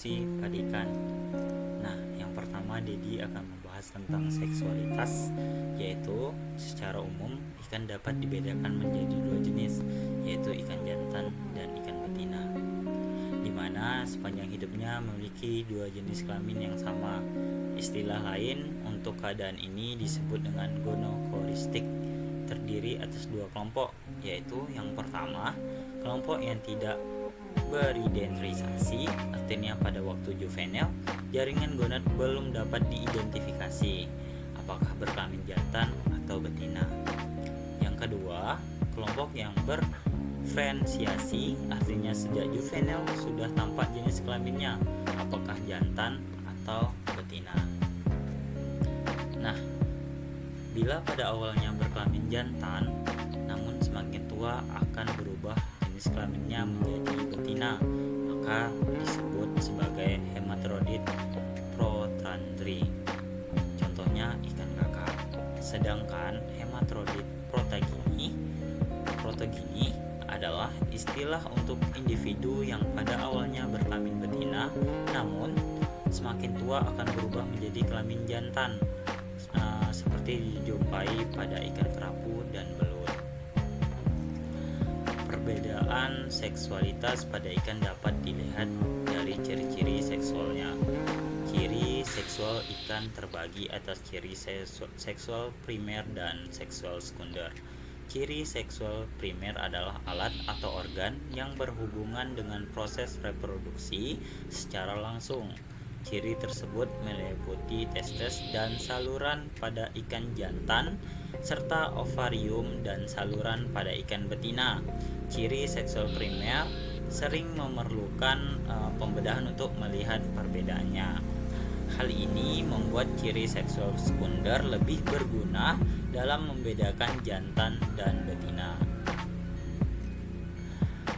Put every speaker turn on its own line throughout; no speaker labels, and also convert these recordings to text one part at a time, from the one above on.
reproduksi pada ikan. Nah, yang pertama Dedi akan membahas tentang seksualitas, yaitu secara umum ikan dapat dibedakan menjadi dua jenis, yaitu ikan jantan dan ikan betina, di mana sepanjang hidupnya memiliki dua jenis kelamin yang sama. Istilah lain untuk keadaan ini disebut dengan gonokoristik, terdiri atas dua kelompok, yaitu yang pertama, kelompok yang tidak beridentifikasi, artinya pada waktu juvenil, jaringan gonad belum dapat diidentifikasi apakah berkelamin jantan atau betina. Yang kedua, kelompok yang berdiferensiasi, artinya sejak juvenil sudah tampak jenis kelaminnya, apakah jantan atau betina. Nah, bila pada awalnya berkelamin jantan, namun semakin tua akan berubah jenis kelaminnya menjadi betina, maka disebut sebagai hematrodit protandri. Contohnya ikan kakap. Sedangkan hematrodit protogini adalah istilah untuk individu yang pada awalnya berkelamin betina, namun semakin tua akan berubah menjadi kelamin jantan, seperti dijumpai pada ikan kerapu dan belut. Perbedaan seksualitas pada ikan dapat dilihat dari ciri-ciri seksualnya. Ciri seksual ikan terbagi atas ciri seksual primer dan seksual sekunder. Ciri seksual primer adalah alat atau organ yang berhubungan dengan proses reproduksi secara langsung. Ciri tersebut meliputi testes dan saluran pada ikan jantan, serta ovarium dan saluran pada ikan betina. Ciri seksual primer sering memerlukan pembedahan untuk melihat perbedaannya. Hal ini membuat ciri seksual sekunder lebih berguna dalam membedakan jantan dan betina.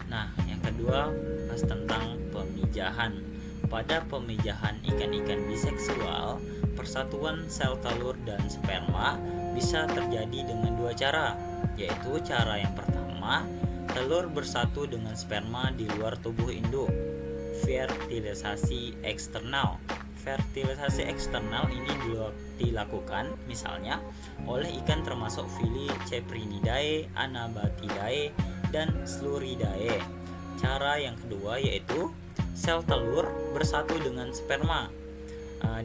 Nah, yang kedua, bahas tentang pemijahan. Pada pemijahan ikan-ikan biseksual, persatuan sel telur dan sperma bisa terjadi dengan dua cara, yaitu cara yang pertama, telur bersatu dengan sperma di luar tubuh induk, fertilisasi eksternal. Fertilisasi eksternal ini dilakukan misalnya oleh ikan termasuk Filicefrinidae, Anabatidae, dan Sluridae. Cara yang kedua yaitu sel telur bersatu dengan sperma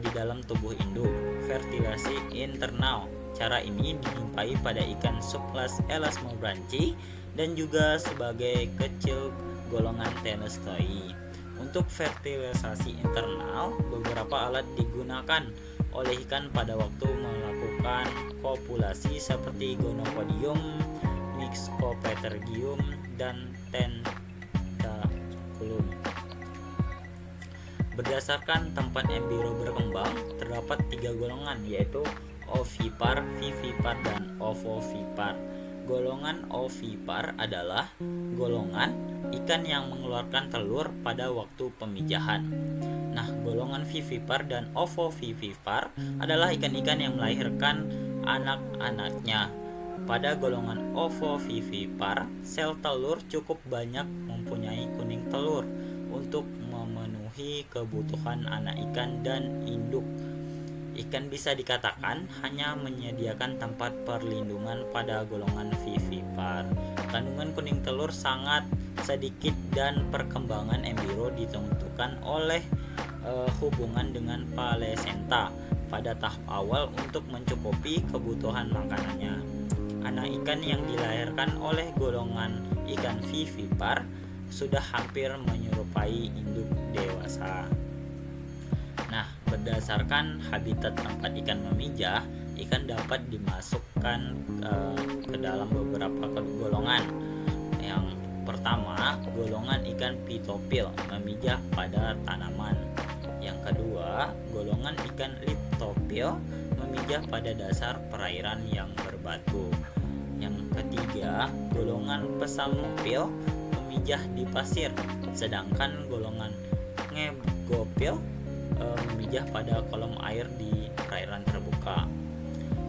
di dalam tubuh induk, fertilisasi internal. Cara ini dijumpai pada ikan subkelas Elasmobranchi dan juga sebagai kecil golongan Tenestoi. Untuk fertilisasi internal, beberapa alat digunakan oleh ikan pada waktu melakukan kopulasi seperti gonopodium, Myxopetergium, dan Tentaculum. Berdasarkan tempat embrio berkembang, terdapat 3 golongan, yaitu ovipar, vivipar, dan ovovipar. Golongan ovipar adalah golongan ikan yang mengeluarkan telur pada waktu pemijahan. Nah, golongan vivipar dan ovovivipar adalah ikan-ikan yang melahirkan anak-anaknya. Pada golongan ovovivipar, sel telur cukup banyak mempunyai kuning telur untuk memenuhi kebutuhan anak ikan dan induk. Ikan bisa dikatakan hanya menyediakan tempat perlindungan pada golongan vivipar. Kandungan kuning telur sangat sedikit dan perkembangan embrio ditentukan oleh hubungan dengan placenta pada tahap awal untuk mencukupi kebutuhan makanannya. Anak ikan yang dilahirkan oleh golongan ikan vivipar sudah hampir menyerupai induk dewasa. Nah, berdasarkan habitat tempat ikan memijah, ikan dapat dimasukkan ke dalam beberapa golongan. Yang pertama, golongan ikan pitopil memijah pada tanaman. Yang kedua, golongan ikan liptopil memijah pada dasar perairan yang berbatu. Yang ketiga, golongan pesamopil memijah di pasir, sedangkan golongan ngebgopil memijah pada kolom air di perairan terbuka.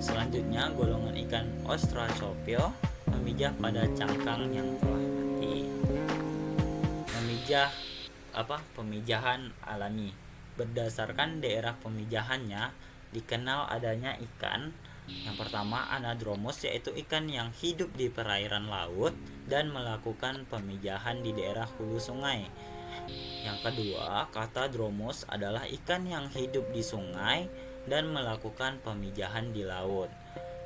Selanjutnya, golongan ikan ostracopil memijah pada cangkang yang telah mati. Memijah pemijahan alami. Berdasarkan daerah pemijahannya dikenal adanya ikan. Yang pertama anadromos, yaitu ikan yang hidup di perairan laut dan melakukan pemijahan di daerah hulu sungai. Yang kedua, katadromos adalah ikan yang hidup di sungai dan melakukan pemijahan di laut.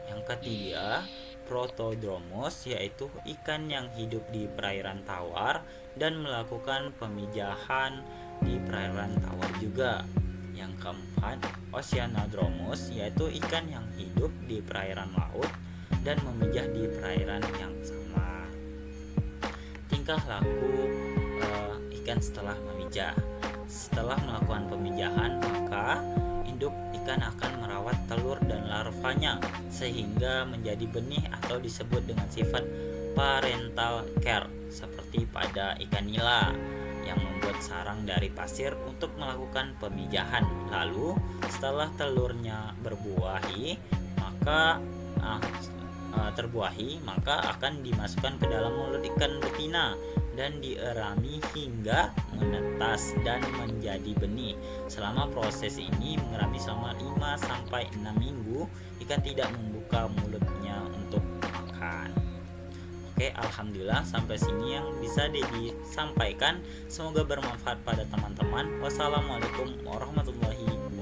Yang ketiga, protodromos, yaitu ikan yang hidup di perairan tawar dan melakukan pemijahan di perairan tawar juga. Yang keempat, oceanodromos, yaitu ikan yang hidup di perairan laut dan memijah di perairan yang sama. Tingkah laku ikan setelah memijah. Setelah melakukan pemijahan, maka induk ikan akan merawat telur dan larvanya sehingga menjadi benih atau disebut dengan sifat parental care, seperti pada ikan nila yang membuat sarang dari pasir untuk melakukan pemijahan. Lalu setelah telurnya terbuahi, maka akan dimasukkan ke dalam mulut ikan betina dan dierami hingga menetas dan menjadi benih. Selama proses ini mengerami selama 5-6 minggu, ikan tidak membuka mulutnya untuk makan. Oke, alhamdulillah sampai sini yang bisa disampaikan. Semoga bermanfaat pada teman-teman. Wassalamualaikum warahmatullahi wabarakatuh.